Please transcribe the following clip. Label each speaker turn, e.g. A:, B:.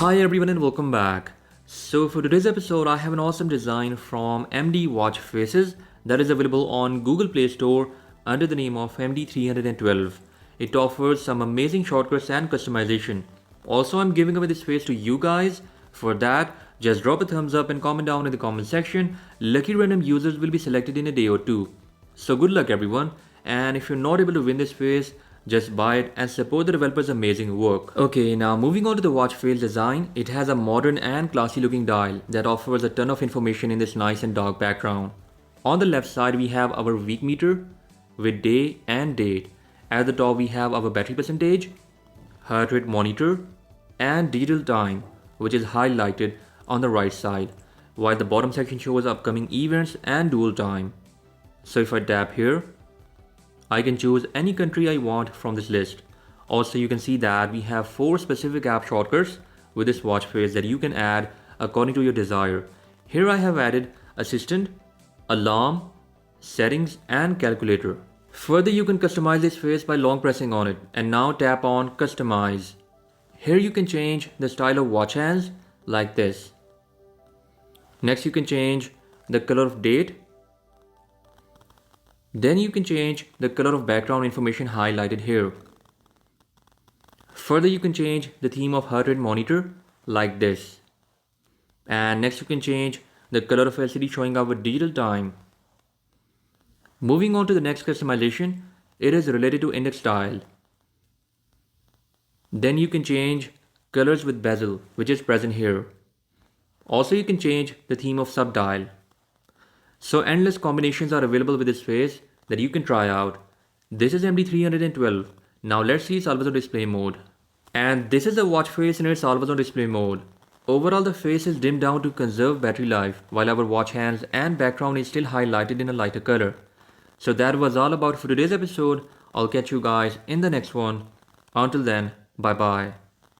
A: Hi everyone and welcome back. So for today's episode I have an awesome design from MD Watch Faces that is available on Google Play Store under the name of MD312. It offers some amazing shortcuts and customization. Also I'm giving away this face to you guys. For that, just drop a thumbs up and comment down in the comment section. Lucky random users will be selected in a day or two. So good luck everyone, and if you're not able to win this face, just buy it and support the developer's amazing work. Okay, now moving on to the watch face design, it has a modern and classy looking dial that offers a ton of information in this nice and dark background. On the left side we have our week meter with day and date. At the top we have our battery percentage, heart rate monitor, and digital time, which is highlighted on the right side, while the bottom section shows upcoming events and dual time. So if I tap here, I can choose any country I want from this list. Also you can see that we have 4 specific app shortcuts with this watch face that you can add according to your desire. Here I have added Assistant, Alarm, Settings and Calculator. Further you can customize this face by long pressing on it, and now tap on Customize. Here you can change the style of watch hands like this. Next you can change the color of date. Then you can change the color of background information highlighted here. Further you can change the theme of heart rate monitor like this. And next you can change the color of LCD showing our digital time. Moving on to the next customization, it is related to index style. Then you can change colors with bezel, which is present here. Also you can change the theme of subdial. So endless combinations are available with this face that you can try out. This is MD312. Now let's see its always on display mode. And this is the watch face in its always on display mode. Overall the face is dimmed down to conserve battery life, while our watch hands and background is still highlighted in a lighter color. So that was all about for today's episode. I'll catch you guys in the next one. Until then, bye bye.